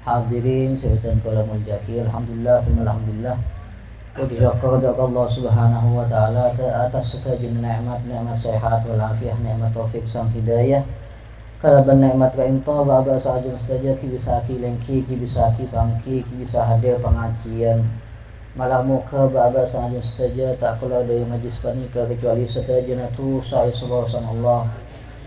Hadirin sebutan kalamul jaki, alhamdulillah, alhamdulillah. Puji syukur kepada Allah Subhanahu wa taala atas setajin nikmat sehat wal afiah, nikmat taufik sang hidayah. Kalaban nikmat ka ento baba sajun saja ki bisa ki lengki ki bisa ki bangki ki bisa hadir pengajian. Malam muka baba sajun saja tak keluar dari majlis panika kecuali setajin itu saya subhanahu Allah.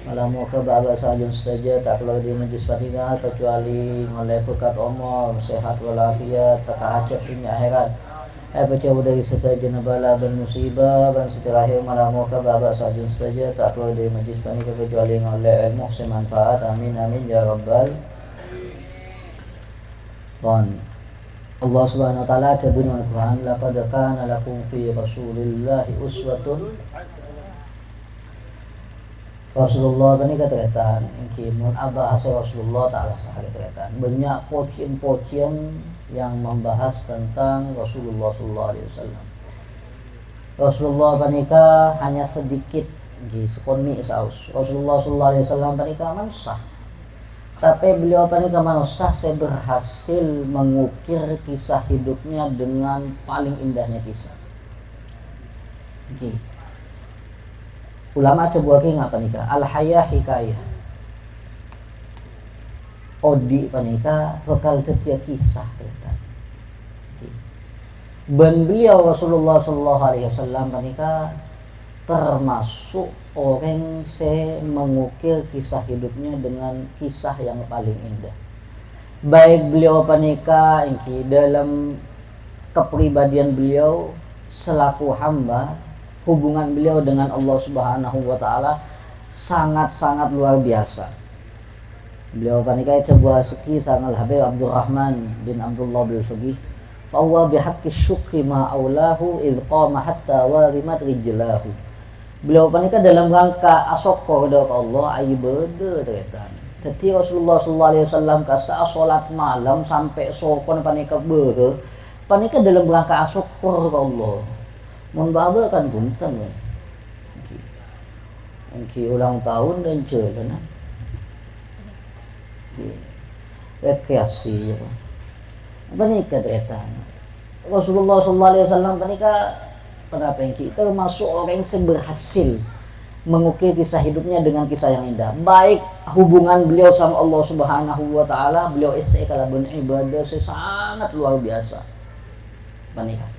Malam muka baba sajun saja tak keluar dari majlis panika kecuali oleh berkat Allah sehat wal afiat tak hajat dunia akhirat. Berjauh dari setajin bala dan musibah dan seterakhir malam muka baba sajun saja tak keluar dari majlis panika kecuali oleh ilmu semanfaat. Amin amin ya rabbal. Allah Subhanahu wa taala berbunyi dalam Al-Qur'an, laqad kana lakum fi Rasulillahi uswatun. Rasulullah ini kata-kataan mun abah Rasulullah taala kata-kataan banyak pocian-pocian yang membahas tentang Rasulullah sallallahu alaihi wasallam. Rasulullah panika hanya sedikit sekoni saus. Rasulullah sallallahu alaihi wasallam panika manusia. Tapi beliau panika manusia saya berhasil mengukir kisah hidupnya dengan paling indahnya kisah. Ulama coba nggak panika al-hayah hikayah odi panika bakal setiap kisah kita. Ben beliau Rasulullah sallallahu alaihi wasallam panika termasuk orang yang mengukir kisah hidupnya dengan kisah yang paling indah. Baik beliau panika dalam kepribadian beliau selaku hamba, hubungan beliau dengan Allah Subhanahu wa taala sangat-sangat luar biasa. Beliau panika coba seki sangal Habib Abdurrahman bin Abdullah bin Sugih. Fa huwa bihaqqi syukri ma aulahu idh qama hatta warimat rijlahu. Beliau panika dalam rangka asokor kepada Allah ayu berde ternyata. Jadi Rasulullah sallallahu alaihi wasallam kasa salat malam sampai sokon panika berde panika dalam rangka asokor ke Allah. Mun baba kan punten we. Ulang tahun dan jalan. Rekreasi ya. Panika ternyata. Rasulullah sallallahu alaihi wasallam panika pada kita termasuk orang yang berhasil mengukir kisah hidupnya dengan kisah yang indah. Baik hubungan beliau sama Allah Subhanahu wa taala, beliau kalau beribadah sangat luar biasa. Panika.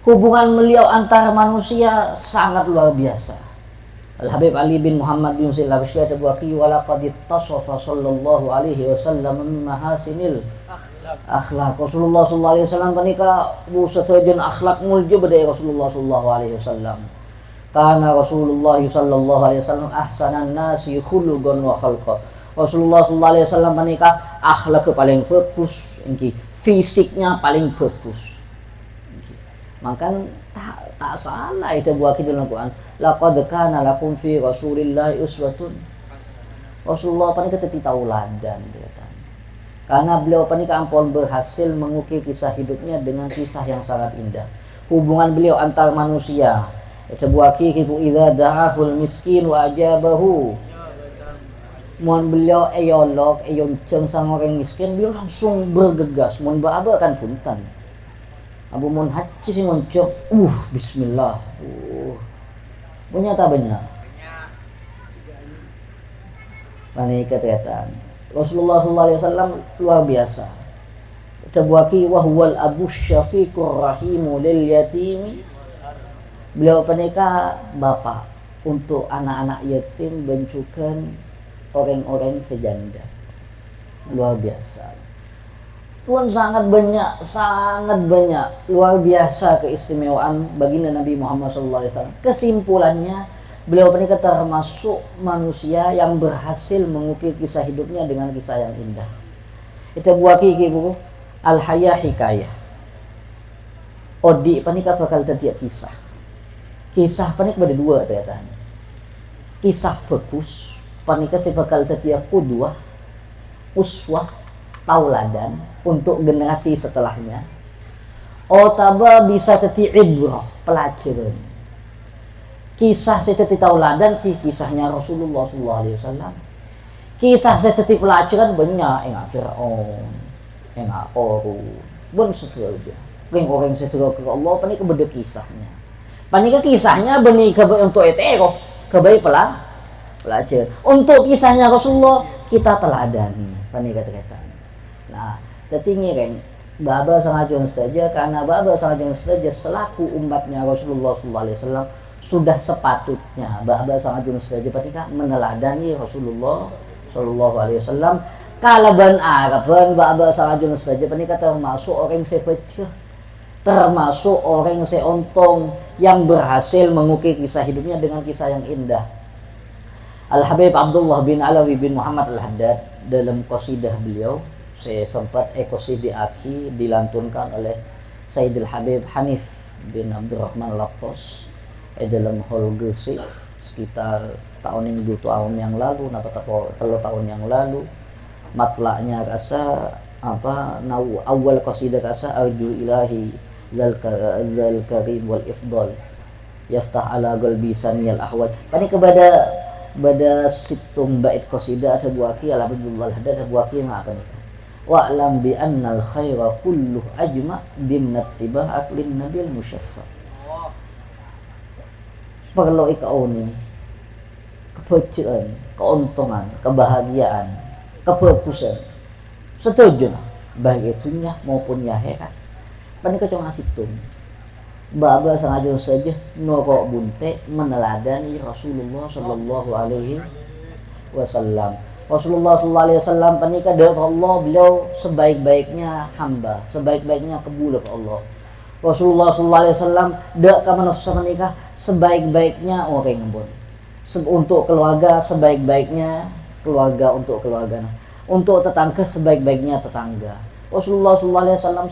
Hubungan beliau antar manusia sangat luar biasa. Al-Habib Ali bin Muhammad bin Usail Al-Habsyi tabaqi wa laqad ittasafa sallallahu alaihi wasallam min mahasinil akhlak. Rasulullah sallallahu alaihi wasallam panika busatajan akhlak mulja badai Rasulullah sallallahu alaihi wasallam. Kana Rasulullah sallallahu alaihi wasallam ahsanan nasi khuluqan wa khalqa. Rasulullah sallallahu alaihi wasallam panika akhlak paling bagus, fisiknya paling bagus. Maka tak salah itu buat kita dalam Quran. Laqad kana lakum fi Rasulillahi uswatun. Rasulullah panika teti tauladan kata. Karena beliau panika ampun berhasil mengukir kisah hidupnya dengan kisah yang sangat indah. Hubungan beliau antar manusia. Itu buat kita idza da'ahul miskin wa ajabahu. Mun beliau eyolog eyonceng sang orang miskin beliau langsung bergegas. Mun baba kan punten. Abu mun haji si muncul, bismillah, punya tak banyak. Panika ternyata Rasulullah sallallahu alaihi wasallam luar biasa. Tabuaki wa huwal abu syafiqur rahimu lil yatimi. Beliau panika bapak untuk anak-anak yatim bencukan orang-orang sejanda. Luar biasa. Tuhan sangat banyak luar biasa keistimewaan baginda Nabi Muhammad SAW. Kesimpulannya beliau panika termasuk manusia yang berhasil mengukir kisah hidupnya dengan kisah yang indah. Itu buat buku al-hayah hikayah. Odi panika bakal setiap kisah. Kisah panik pada dua ternyata. Kisah bagus panika si bakal setiap qudwah, uswah, tauladan untuk generasi setelahnya. Otaba bisa teti ibrah pelajaran. Kisah seteti tauladan kisahnya Rasulullah sallallahu alaihi wasallam. Kisah seteti pelajaran banyak Fir'aun. enak korun pun seterusnya orang seterusnya ke Allah panika beda kisahnya panika kisahnya benih kebaik untuk kok kebaik pelajar untuk kisahnya Rasulullah kita teladani panika kata nah tertinggi kan Baba sangajun saja karena Baba sangajun saja selaku umatnya Rasulullah SAW sudah sepatutnya Baba sangajun saja ketika meneladani Rasulullah SAW kalaban arapan Baba sangajun saja ketika termasuk orang sepecah termasuk orang seontong yang berhasil mengukir kisah hidupnya dengan kisah yang indah. Al-Habib Abdullah bin Alawi bin Muhammad Al-Haddad dalam qasidah beliau saya sempat qasidah aki dilantunkan oleh Sayyidil Habib Hanif bin Abdurrahman Lattos dalam Holgesi sekitar tahun yang 2 tahun yang lalu napa 3 tahun yang lalu matlaknya rasa apa awal qasidah rasa arju ilahi zal karim wal ifdal yaftah ala qalbi saniyal ahwal pani kepada situng bait qasidah ada buaki Al-Habibullah Al-Haddad ada buaki apa nih wa'lam bi annal khaira kulluh ajma dimnat tibah aklin nabil musyaffa perlu ikau ini kebahagiaan keuntungan kebahagiaan kebagusan setuju baik itunya maupun ya hekat panika cuma situng Baba sengaja saja norok bunte meneladani Rasulullah Sallallahu Alaihi Wasallam. Rasulullah Sallallahu Alaihi Wasallam panika dari Allah beliau sebaik-baiknya hamba, sebaik-baiknya kebudak Allah. Rasulullah Sallallahu Alaihi Wasallam dak ka manusia menikah sebaik-baiknya orang pun. Untuk keluarga sebaik-baiknya keluarga untuk keluarga. Untuk tetangga sebaik-baiknya tetangga. Rasulullah Sallallahu Alaihi Wasallam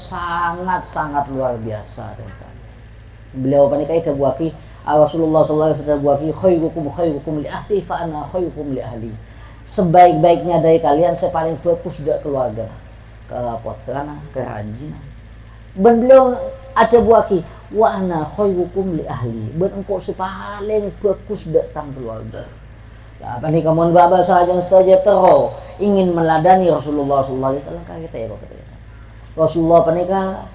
sangat luar biasa. Beliau panika ita buaki Rasulullah sallallahu alaihi wasallam buaki khairukum li ahli fa ana khairukum li ahli. Sebaik-baiknya dari kalian saya paling bagus dak keluarga. Ke putrana, ke anjina. Ben beliau ada buaki wa ana khairukum li ahli. Ben engkau paling bagus dak tang keluarga. Nah, panika mun baba saja tero ingin meladani Rasulullah sallallahu alaihi wasallam kita ya kata. Rasulullah panika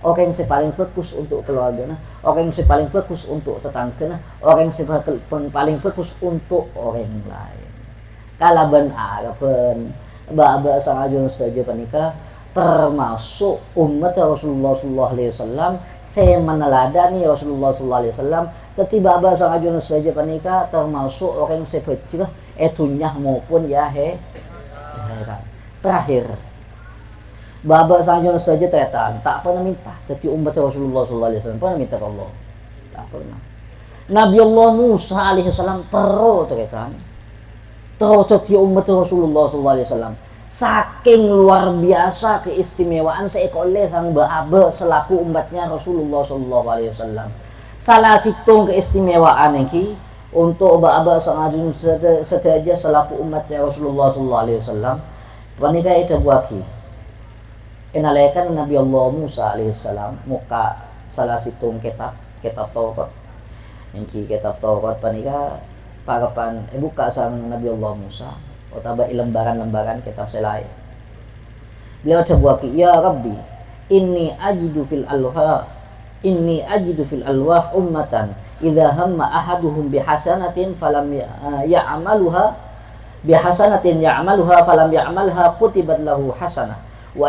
orang yang paling bagus untuk keluarga, orang yang paling bagus untuk tetangga, orang yang paling bagus untuk orang lain. Kalaban arapan, baba sangajun saja panika termasuk umat Rasulullah Sallallahu Alaihi Wasallam. Saya meneladani Rasulullah Sallallahu Alaihi Wasallam. Tetapi baba sangajun saja panika termasuk orang yang sebetulnya etunya maupun ya terakhir. Baba sanjung saja tak pernah minta jadi umat Rasulullah Sallallahu Alaihi Wasallam pernah minta ke Allah tak pernah. Nabi Allah Musa Alaihi Wasallam terus jadi umat Rasulullah Sallallahu Alaihi Wasallam saking luar biasa keistimewaan seekole sang baba selaku umatnya Rasulullah Sallallahu Alaihi Wasallam. Salah situng keistimewaan ini untuk baba sanjung saja selaku umatnya Rasulullah Sallallahu Alaihi Wasallam panika itu buaki enalekan Nabi Allah Musa alaihissalam muka salah situng kitab Taurat yang kitab Taurat panika parapan buka sang Nabi Allah Musa otaba lembaran-lembaran kitab selai beliau coba ya Rabbi inni ajidu fil alwah ummatan idza hamma ahaduhum bihasanatin falam ya'maluha falam ya'malha kutibat lahu hasanah wa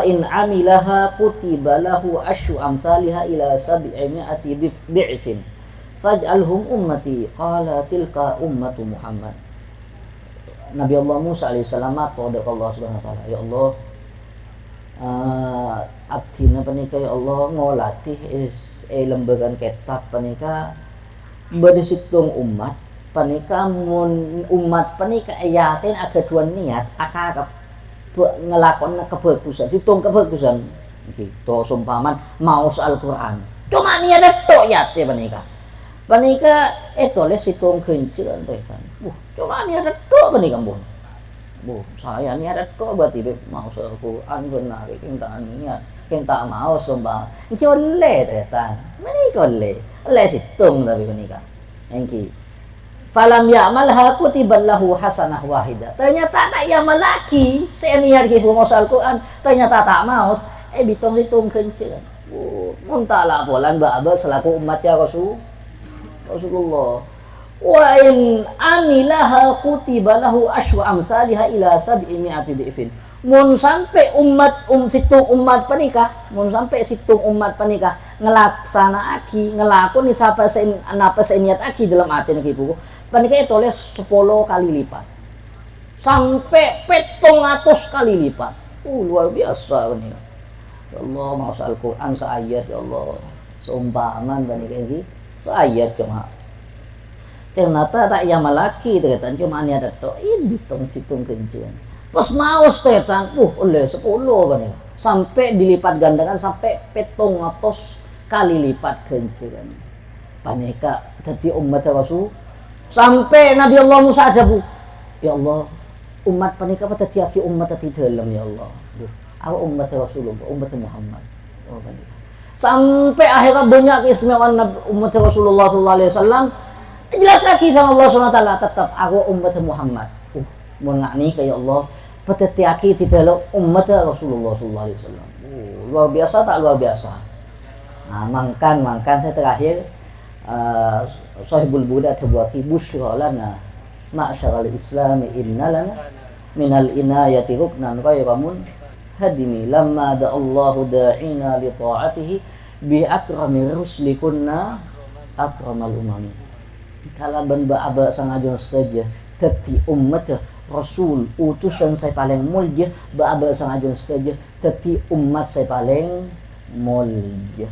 in amilaha kutiba lahu asyu amsalha ila 700 dhi'fin faj'alhum ummati qala tilka ummatu Muhammad. Nabi Allah Musa alaihissalam atau dari Allah Subhanahu wa taala ya Allah abdina panika ya Allah ngolatih lembaran kitab panika badesitung umat panika umat panika yatin aga dua niat akar ngelakon kebagusan hitung kebagusan gitu sumpaman maus Al-Quran cuma ni ada tok ya panika les hitung kencilan tekan cuma ni ada tok panika saya ni ada tok berarti maus Al-Quran benar kita mau sumpah iki oleh tekan panika oleh hitung tapi panika engki Falam ya'malha kutiban lahu hasanah wahidah. Ternyata tak yamal lagi. Saya niat ke mau Al-Quran. Ternyata tak mau. Bitong hitung kenceng. Muntala polan ba'aba selaku umatnya Rasulullah. Wa in amilaha kutiba lahu asywa amsalha ila sab'i mi'ati dhifin. Mun sampai situng umat panikah, mun sampai situng umat panikah ngelaksana aki, ngelakoni sapa napa niat aki dalam hati nak ibu. Panikah itu oleh 10 kali lipat. Sampai 700 kali lipat. Luar biasa panikah. Ya Allah, masa Al-Quran seayat ya Allah. Seumpaman panikah ini seayat cuma. Ternyata tak yamal lagi ternyata cuma niat itu ini situng kencing. Pas mau setetan, oleh 10 kan, sampai dilipat gandakan sampai 700 kali lipat kencang. Panika tadi umat Rasul sampai Nabi Allah Musa aja ya Allah umat panika apa tadi aki umat tadi dalam ya Allah. Aku umat Rasulullah, umat Muhammad. Oh panika. Sampai akhirnya banyak keistimewaan umat Rasulullah sallallahu alaihi wasallam. Jelas lagi sama Allah Subhanahu wa taala tetap aku umat Muhammad. Mau ngani kayak Allah petetiaki di dalam umat Rasulullah sallallahu alaihi wasallam. Luar biasa tak luar biasa. Nah, mangkan saya terakhir Sahibul Buddha tabuaki busyra lana ma'syaral Islam inna lana minal inayati ruknan ghayramun hadimi lamma da Allahu da'ina li ta'atihi bi akrami rusli kunna akramal umami. Kalaban ba'aba sangajon saja teti umat Rasul utusan saya paling mulia ba'aba sangajon saja teti umat saya paling mulia.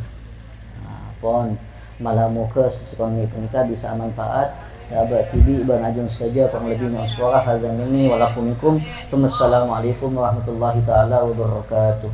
Pon malamuka sesekali kita bisa manfaat dapat tibi banajun saja kurang lebih sekolah hal ini walaupunikum. Wassalamualaikum warahmatullahi taala wabarakatuh.